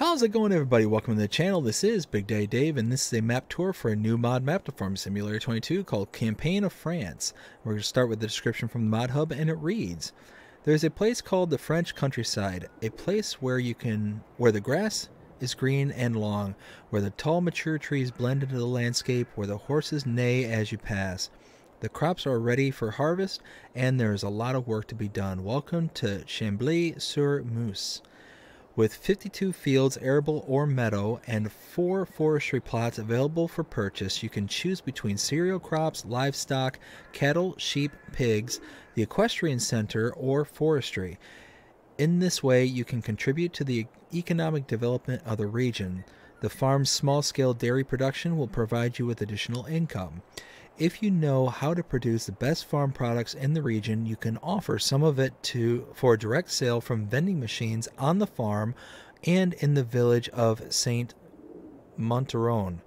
How's it going, everybody? Welcome to the channel. This is Big Daddy Dave, and this is a map tour for a new mod map to Farm Simulator 22 called Campaign of France. We're going to start with the description from the mod hub, and it reads: there's a place called the French countryside, a place where the grass is green and long, where the tall mature trees blend into the landscape, where the horses neigh as you pass. The crops are ready for harvest, and there is a lot of work to be done. Welcome to Chambly-sur-Meuse. With 52 fields, arable or meadow, and 4 forestry plots available for purchase, you can choose between cereal crops, livestock, cattle, sheep, pigs, the equestrian center, or forestry. In this way, you can contribute to the economic development of the region. The farm's small-scale dairy production will provide you with additional income. If you know how to produce the best farm products in the region, you can offer some of it for direct sale from vending machines on the farm and in the village of Saint Monteron.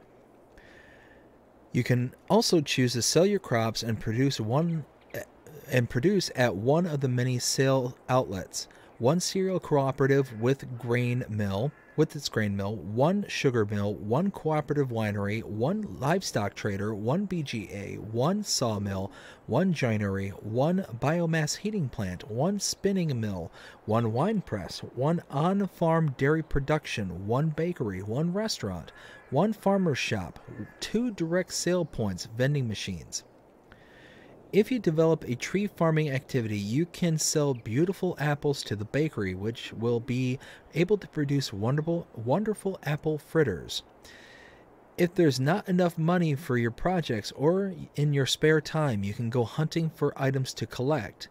You can also choose to sell your crops and produce at one of the many sale outlets. One cereal cooperative with its grain mill, one sugar mill, one cooperative winery, one livestock trader, one BGA, one sawmill, one ginery, one biomass heating plant, one spinning mill, one wine press, one on-farm dairy production, one bakery, one restaurant, one farmer's shop, 2 direct sale points, vending machines. If you develop a tree farming activity, you can sell beautiful apples to the bakery, which will be able to produce wonderful apple fritters. If there's not enough money for your projects or in your spare time, you can go hunting for items to collect.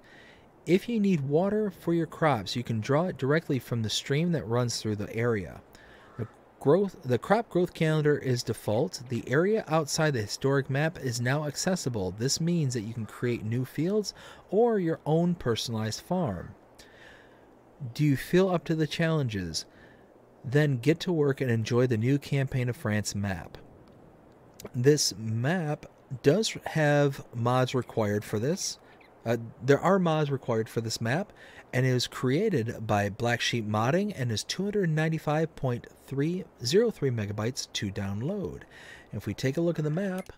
If you need water for your crops, you can draw it directly from the stream that runs through the area. The crop growth calendar is default. The area outside the historic map is now accessible. This means that you can create new fields or your own personalized farm. Do you feel up to the challenges? Then get to work and enjoy the new Campaign of France map. This map does have mods required for this. There are mods required for this map, and it was created by Black Sheep Modding and is 295.303 megabytes to download. And if we take a look at the map,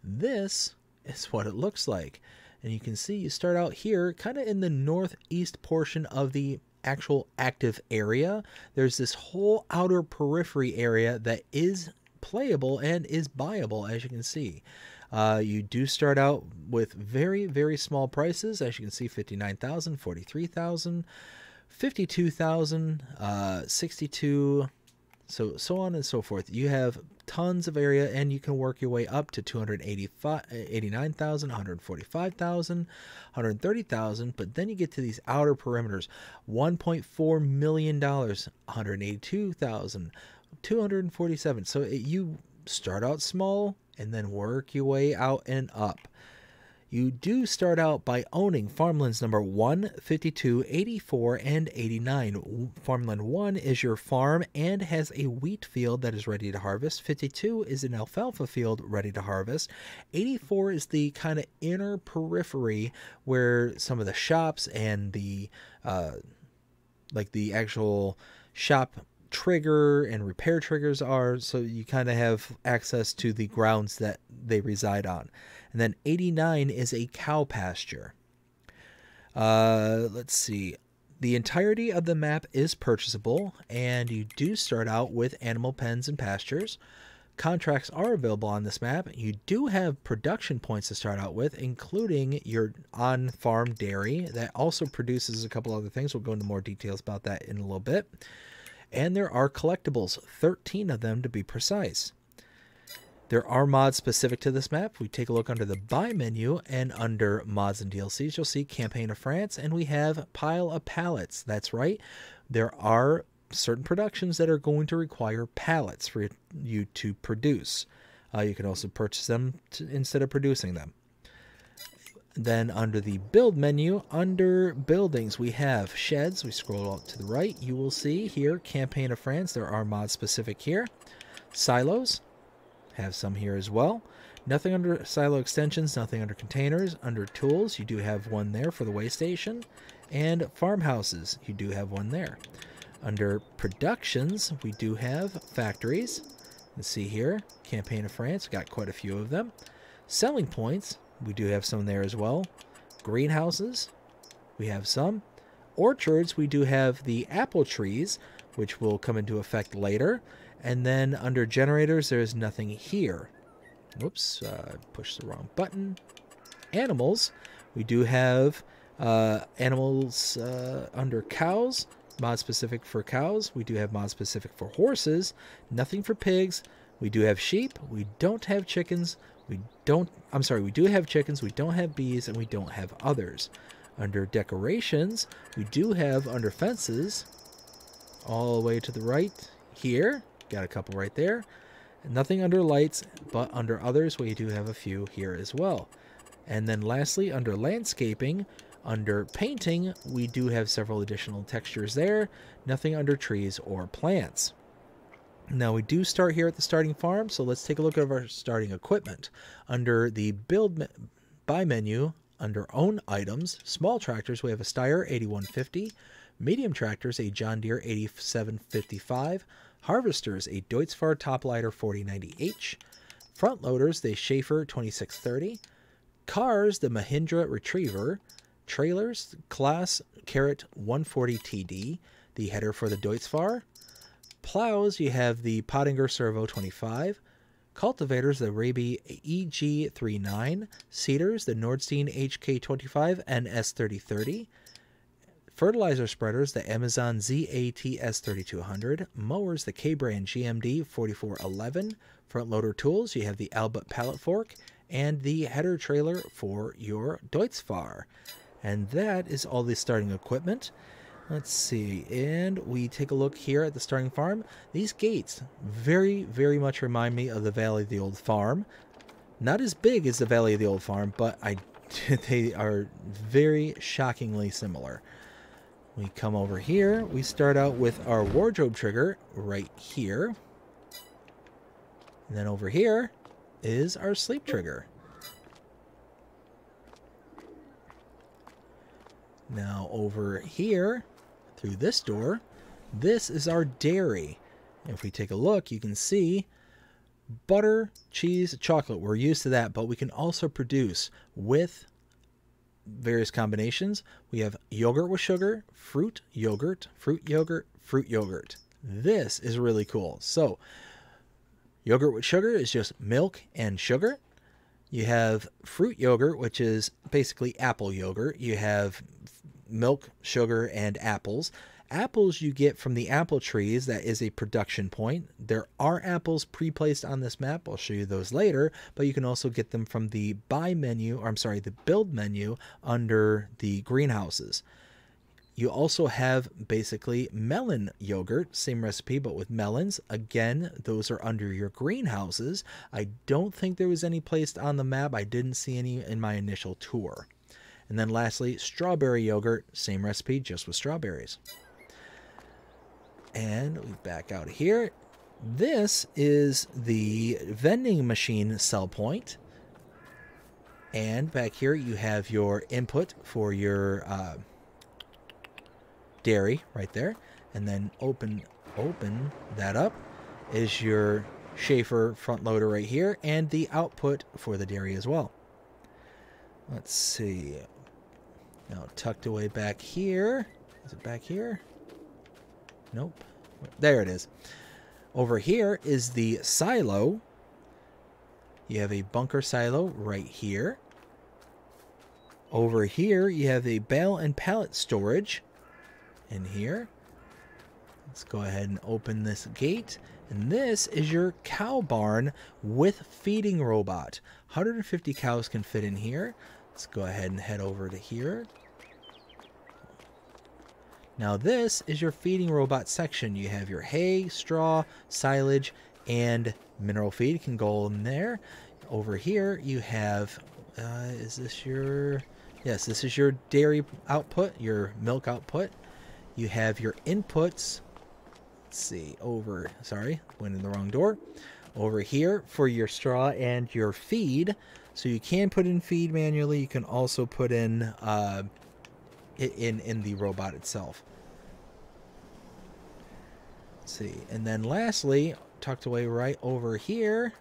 this is what it looks like. And you can see you start out here kind of in the northeast portion of the actual active area. There's this whole outer periphery area that is playable and is buyable, as you can see. You do start out with very, very small prices, as you can see: 59,000, 43,000, 52,000, 62, so on and so forth. You have tons of area, and you can work your way up to 289,000, 145,000, 130,000. But then you get to these outer perimeters: $1.4 million, 182,000, 247. So you start out small and then work your way out and up. You do start out by owning farmlands number 1, 52, 84, and 89. Farmland 1 is your farm and has a wheat field that is ready to harvest. 52 is an alfalfa field ready to harvest. 84 is the kind of inner periphery where some of the shops and the like the actual shop trigger and repair triggers are, so you kind of have access to the grounds that they reside on. And then 89 is a cow pasture. Let's see. The entirety of the map is purchasable, and you do start out with animal pens and pastures. Contracts are available on this map. You do have production points to start out with, including your on-farm dairy that also produces a couple other things. We'll go into more details about that in a little bit. And there are collectibles, 13 of them to be precise. There are mods specific to this map. We take a look under the Buy menu, and under Mods and DLCs, you'll see Campaign of France, and we have Pile of Pallets. That's right. There are certain productions that are going to require pallets for you to produce. You can also purchase them instead of producing them. Then under the Build menu, under Buildings, we have Sheds. We scroll out to the right. You will see here Campaign of France. There are mods specific here. Silos, have some here as well. Nothing under Silo Extensions, nothing under Containers. Under Tools, you do have one there for the way station. And Farmhouses, you do have one there. Under productions, we do have factories. Let's see here, Campaign of France, got quite a few of them. Selling points, we do have some there as well. Greenhouses, we have some. Orchards, we do have the apple trees, which will come into effect later. And then under generators, there is nothing here. Whoops, pushed the wrong button. Animals, we do have animals under cows, mod specific for cows. We do have mod specific for horses, nothing for pigs. We do have sheep, we don't have chickens, we do have chickens, we don't have bees, and we don't have others. Under decorations, we do have under fences, all the way to the right here, got a couple right there. Nothing under lights, but under others, we do have a few here as well. And then lastly, under landscaping, under painting, we do have several additional textures there. Nothing under trees or plants. Now we do start here at the starting farm, so let's take a look at our starting equipment. Under the build by menu, under own items, small tractors, we have a Steyr 8150, medium tractors, a John Deere 8755, harvesters, a Deutz-Fahr Toplighter 4090H, front loaders, the Schaefer 2630, cars, the Mahindra Retriever, trailers, Claas Carrot 140 TD, the header for the Deutz-Fahr. Plows, you have the Pottinger Servo 25. Cultivators, the Raby EG39. Seeders, the Nordstein HK25 and S3030. Fertilizer spreaders, the Amazon ZATS 3200. Mowers, the K-Brand GMD 4411. Front loader tools, you have the Albert pallet fork and the header trailer for your Deutz-Fahr. And that is all the starting equipment. Let's see, and we take a look here at the starting farm. These gates very, very much remind me of the Valley of the Old Farm. Not as big as the Valley of the Old Farm, but they are very shockingly similar. We come over here. We start out with our wardrobe trigger right here. And then over here is our sleep trigger. Now over here, through this door, this is our dairy. And if we take a look, you can see butter, cheese, chocolate. We're used to that, but we can also produce with various combinations. We have yogurt with sugar, fruit yogurt, fruit yogurt, fruit yogurt. This is really cool. So yogurt with sugar is just milk and sugar. You have fruit yogurt, which is basically apple yogurt. You have milk, sugar, and apples. Apples you get from the apple trees. That is a production point. There are apples pre-placed on this map. I'll show you those later, but you can also get them from the buy menu, or I'm sorry, the build menu under the greenhouses. You also have basically melon yogurt, same recipe, but with melons. Again, those are under your greenhouses. I don't think there was any placed on the map. I didn't see any in my initial tour. And then lastly, strawberry yogurt, same recipe, just with strawberries. And we back out here. This is the vending machine sell point. And back here you have your input for your dairy right there. And then open that up is your Schaefer front loader right here, and the output for the dairy as well. Let's see. Now tucked away back here. Is it back here? Nope. There it is. Over here is the silo. You have a bunker silo right here. Over here you have a bale and pallet storage in here. Let's go ahead and open this gate. And this is your cow barn with feeding robot. 150 cows can fit in here. Let's go ahead and head over to here. Now this is your feeding robot section. You have your hay, straw, silage, and mineral feed can go in there. Over here you have, is this your, yes, this is your dairy output, your milk output. You have your inputs. Let's see, sorry, went in the wrong door. Over here for your straw and your feed. So you can put in feed manually. You can also put in the robot itself. Let's see. And then lastly, tucked away right over here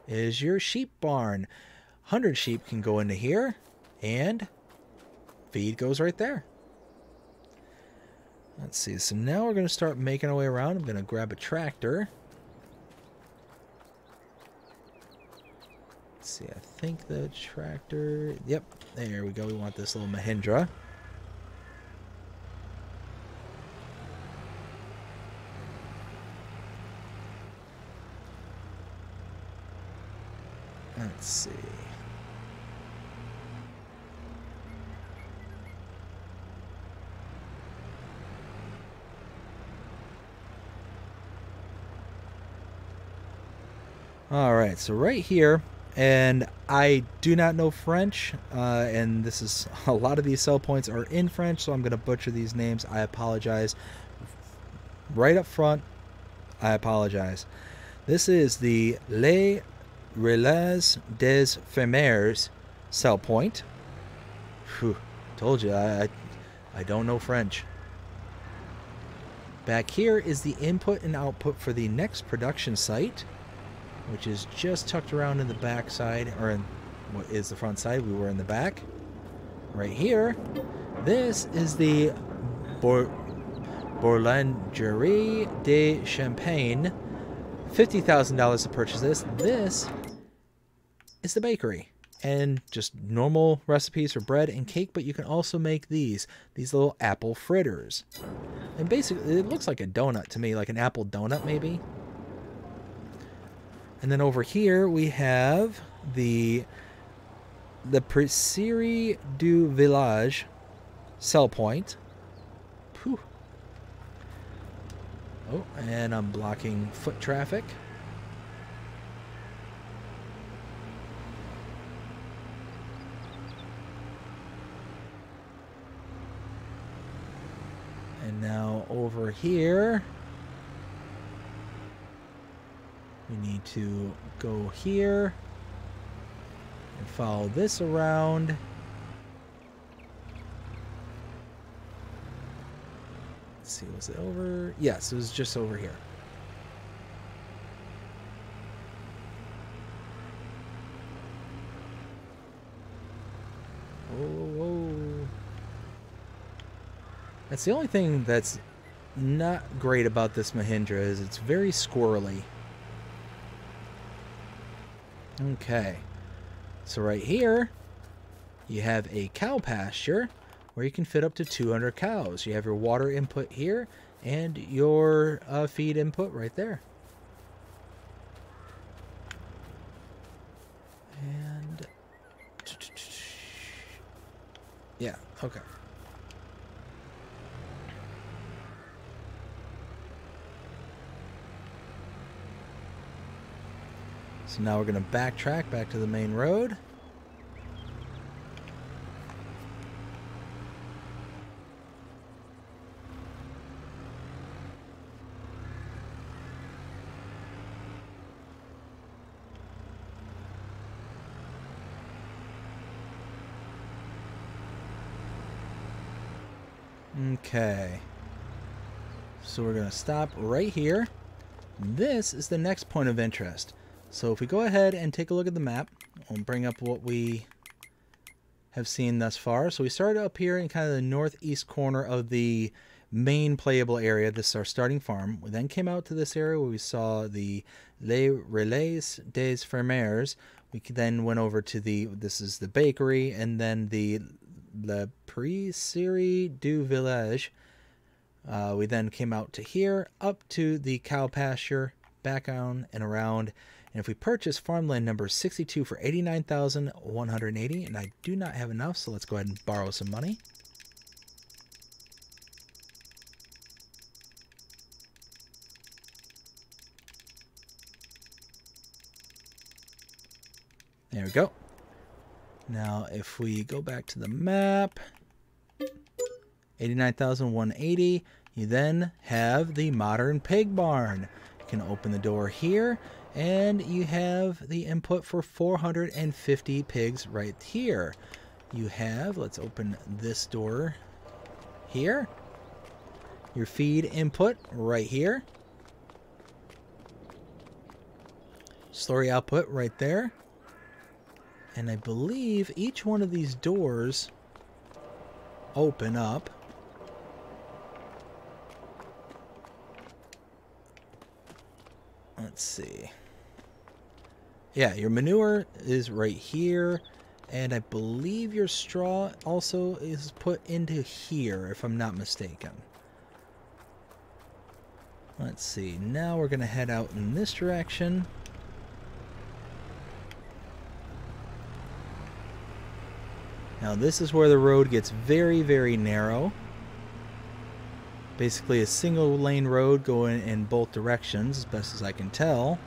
is your sheep barn. 100 sheep can go into here, and feed goes right there. Let's see. So now we're going to start making our way around. I'm going to grab a tractor. Let's see. I think the tractor... Yep. There we go. We want this little Mahindra. Let's see. All right, so right here, and I do not know French, and this is a lot of these sell points are in French, so I'm going to butcher these names. I apologize. Right up front, I apologize. This is the Les Relais des Fermiers sell point. Whew, told you, I don't know French. Back here is the input and output for the next production site, which is just tucked around in the back side, or in what is the front side. We were in the back. Right here, this is the Boulangerie de Champagne. $50,000 to purchase this. This is the bakery. And just normal recipes for bread and cake, but you can also make these little apple fritters. And basically, it looks like a donut to me, like an apple donut maybe. And then over here we have the Presserie du Village sell point. Whew. Oh, and I'm blocking foot traffic. And now over here, we need to go here and follow this around. Let's see, was it over? Yes, it was just over here. Whoa. That's the only thing that's not great about this Mahindra is it's very squirrely. Okay, so right here you have a cow pasture where you can fit up to 200 cows. You have your water input here and your feed input right there. And yeah, okay. So now we're going to backtrack back to the main road. Okay. So we're going to stop right here. This is the next point of interest. So if we go ahead and take a look at the map, we'll bring up what we have seen thus far. So we started up here in kind of the northeast corner of the main playable area. This is our starting farm. We then came out to this area where we saw the Les Relais des Fermiers. We then went over to this is the bakery, and then the La Presserie du Village. We then came out to here, up to the cow pasture, back on and around. And if we purchase farmland number 62 for $89,180, and I do not have enough, so let's go ahead and borrow some money. There we go. Now, if we go back to the map, 89,180, you then have the modern pig barn. You can open the door here, and you have the input for 450 pigs right here. You have, let's open this door here, your feed input right here. slurry output right there. And I believe each one of these doors open up. Let's see. Yeah, your manure is right here. And I believe your straw also is put into here, if I'm not mistaken. Let's see. Now we're going to head out in this direction. Now this is where the road gets very, very narrow. Basically a single lane road going in both directions, as best as I can tell.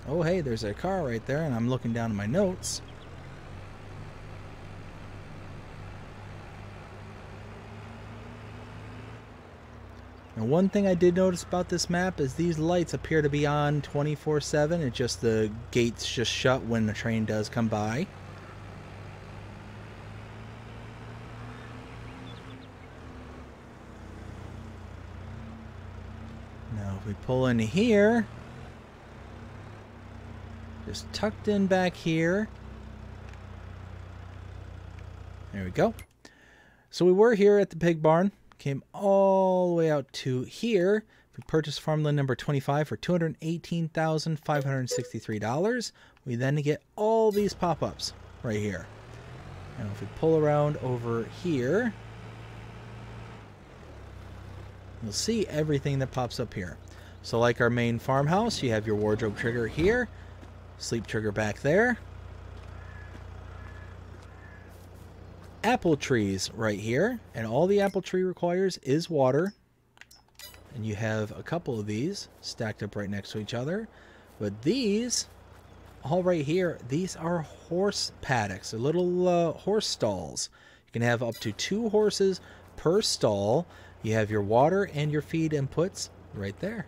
Oh hey, there's a car right there, and I'm looking down at my notes. Now one thing I did notice about this map is these lights appear to be on 24/7. It's just the gates just shut when the train does come by. Now if we pull in here, just tucked in back here. There we go. So we were here at the pig barn. Came all the way out to here. We purchased farmland number 25 for $218,563. We then get all these pop-ups right here. Now if we pull around over here, you'll see everything that pops up here. So like our main farmhouse, you have your wardrobe trigger here, sleep trigger back there, apple trees right here, and all the apple tree requires is water, and you have a couple of these stacked up right next to each other. But these all right here, these are horse paddocks, or little horse stalls. You can have up to 2 horses per stall. You have your water and your feed inputs right there.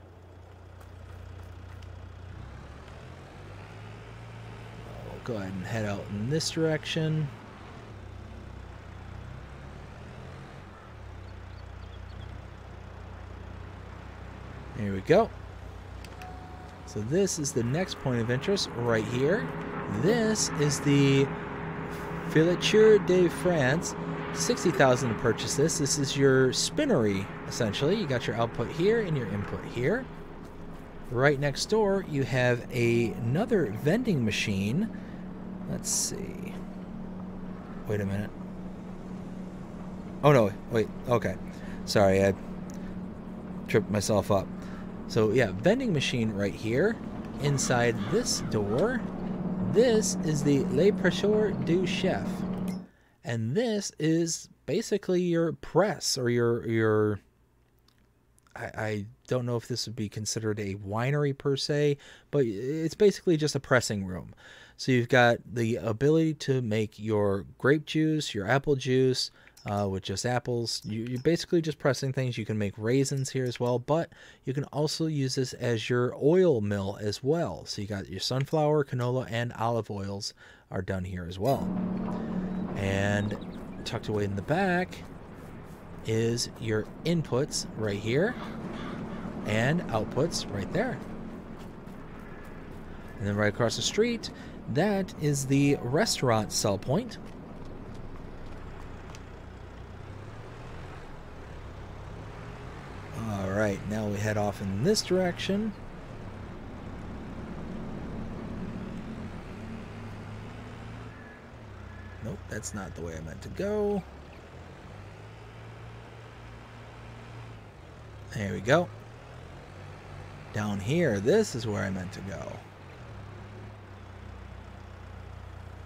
I'll go ahead and head out in this direction. There we go. So this is the next point of interest right here. This is the Filature de France. 60,000 to purchase this. This is your spinnery, essentially. You got your output here and your input here. Right next door, you have another vending machine. Let's see. Wait a minute. Oh no, wait, okay. Sorry, I tripped myself up. So yeah, vending machine right here. Inside this door, this is the Le Pressure du Chef. And this is basically your press, or your I don't know if this would be considered a winery per se, but it's basically just a pressing room. So you've got the ability to make your grape juice, your apple juice, with just apples. You're basically just pressing things. You can make raisins here as well, but you can also use this as your oil mill as well. So you got your sunflower, canola, and olive oils are done here as well. And tucked away in the back is your inputs right here and outputs right there. And then right across the street, that is the restaurant sell point. Alright, now we head off in this direction. Nope, that's not the way I meant to go. There we go. Down here, this is where I meant to go.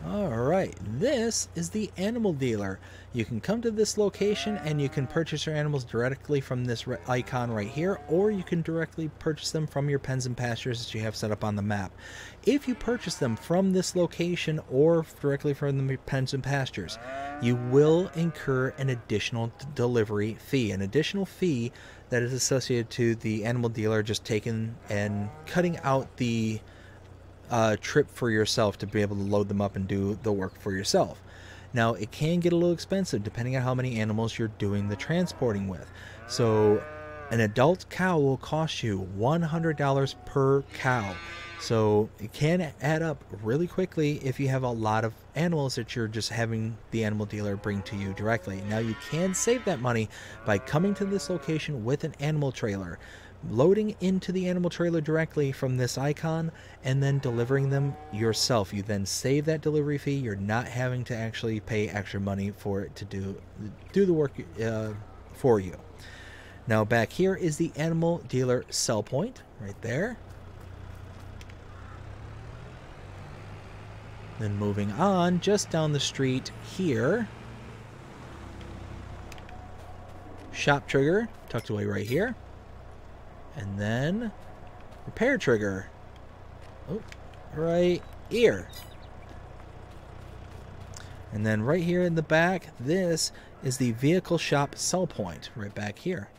Alright, this is the animal dealer. You can come to this location and you can purchase your animals directly from this icon right here, or you can directly purchase them from your pens and pastures that you have set up on the map. If you purchase them from this location or directly from the pens and pastures, you will incur an additional delivery fee, an additional fee that is associated to the animal dealer just taking and cutting out the trip for yourself to be able to load them up and do the work for yourself. Now, it can get a little expensive depending on how many animals you're doing the transporting with. So an adult cow will cost you $100 per cow. So it can add up really quickly if you have a lot of animals that you're just having the animal dealer bring to you directly. Now, you can save that money by coming to this location with an animal trailer, loading into the animal trailer directly from this icon, and then delivering them yourself. You then save that delivery fee. You're not having to actually pay extra money for it to do the work for you. Now, back here is the animal dealer sell point right there. Then moving on, just down the street here, shop trigger tucked away right here. And then repair trigger, oh, right here. And then right here in the back, this is the vehicle shop sell point right back here.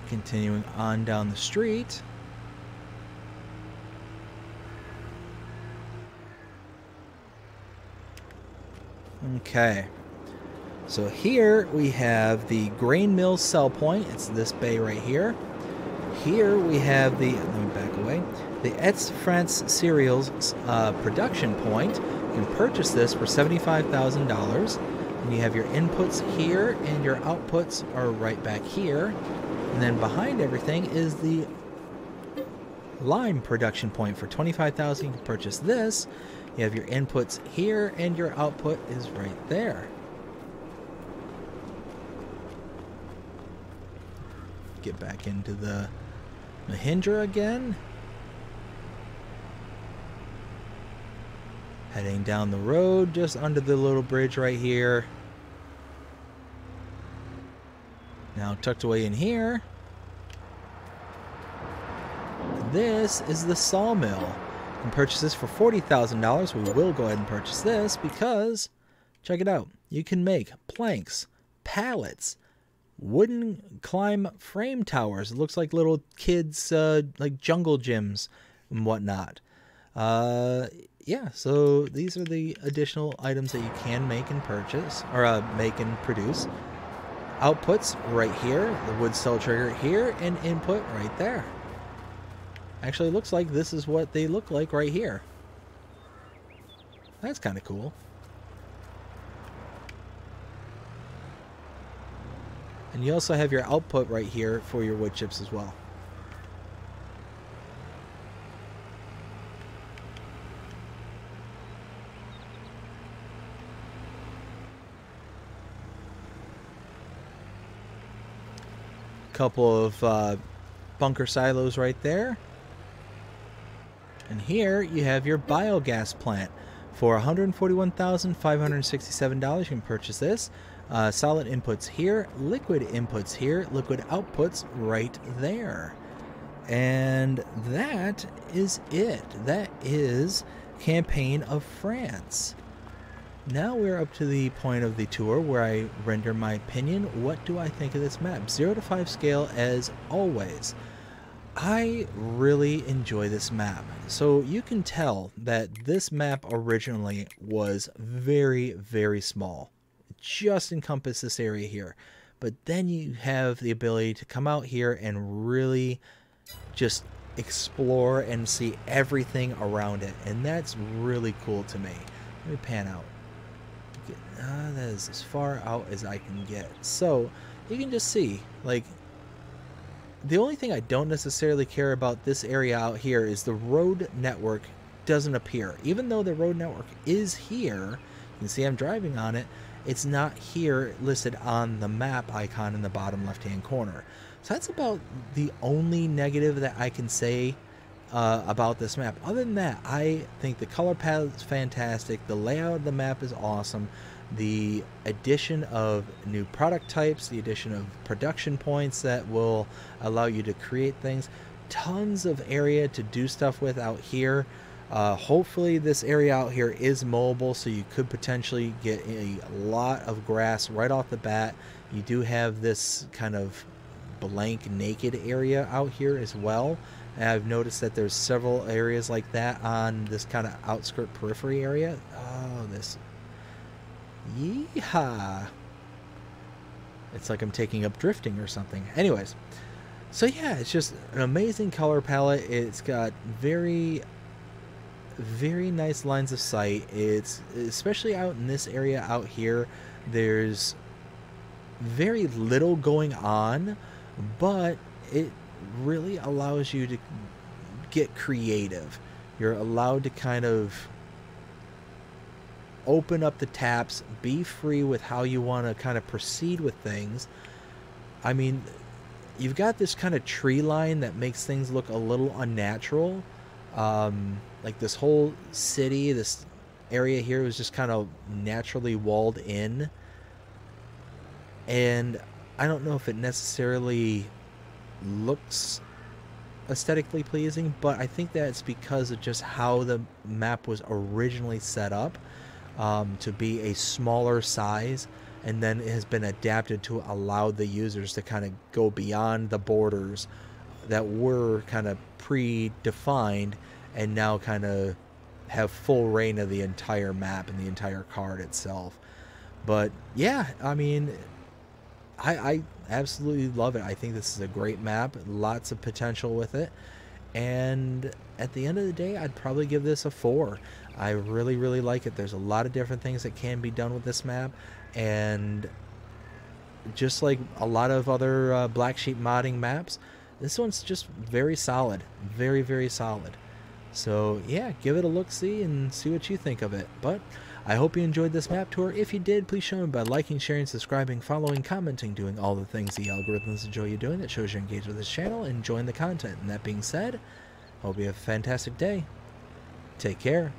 Continuing on down the street. Okay, so here we have the grain mill sell point. It's this bay right here. Here we have the, let me back away, the Etz France cereals production point. You can purchase this for $75,000. And you have your inputs here and your outputs are right back here. And then behind everything is the lime production point for $25,000. You can purchase this. You have your inputs here and your output is right there. Get back into the Mahindra again. Heading down the road just under the little bridge right here. Now tucked away in here, this is the sawmill. You can purchase this for $40,000. We will go ahead and purchase this because, check it out, you can make planks, pallets, wooden climb frame towers. It looks like little kids, like jungle gyms and whatnot. Yeah, so these are the additional items that you can make and purchase, or make and produce. Outputs right here, the wood cell trigger here, and input right there. Actually, it looks like this is what they look like right here. That's kind of cool. And you also have your output right here for your wood chips as well. Couple of bunker silos right there. And here you have your biogas plant for $141,567. You can purchase this. Solid inputs here, liquid inputs here, liquid outputs right there. And that is it. That is Campaign of France. Now we're up to the point of the tour where I render my opinion. What do I think of this map? 0 to 5 scale as always. I really enjoy this map. So you can tell that this map originally was very, very small. It just encompassed this area here. But then you have the ability to come out here and really just explore and see everything around it. And that's really cool to me. Let me pan out. That is as far out as I can get. So you can just see, like, the only thing I don't necessarily care about this area out here is the road network doesn't appear. Even though the road network is here, you can see I'm driving on it, it's not here listed on the map icon in the bottom left hand corner. So that's about the only negative that I can say about this map. Other than that, I think the color palette is fantastic. The layout of the map is awesome. The addition of new product types, the addition of production points that will allow you to create things, tons of area to do stuff with out here. Hopefully this area out here is mobile, so you could potentially get a lot of grass right off the bat. You do have this kind of blank naked area out here as well. And I've noticed that there's several areas like that on this kind of outskirt periphery area. Oh, this... Yeehaw! It's like I'm taking up drifting or something. Anyways, so yeah, it's just an amazing color palette. It's got very nice lines of sight. It's especially out in this area out here, there's very little going on, but it really allows you to get creative. You're allowed to kind of open up the taps, be free with how you want to kind of proceed with things. I mean, you've got this kind of tree line that makes things look a little unnatural. Like this whole city, this area here was just kind of naturally walled in. And I don't know if it necessarily looks aesthetically pleasing, but I think that it's because of just how the map was originally set up. To be a smaller size, and then it has been adapted to allow the users to kind of go beyond the borders that were kind of predefined and now kind of have full reign of the entire map and the entire card itself. But yeah, I mean, I absolutely love it. I think this is a great map, lots of potential with it, and at the end of the day, I'd probably give this a 4. I really like it. There's a lot of different things that can be done with this map, and just like a lot of other Black Sheep modding maps, this one's just very solid. Very solid. So yeah, give it a look-see and see what you think of it. But I hope you enjoyed this map tour. If you did, please show me by liking, sharing, subscribing, following, commenting, doing all the things the algorithms enjoy you doing. That shows you're engaged with this channel and enjoying the content. And that being said, hope you have a fantastic day. Take care.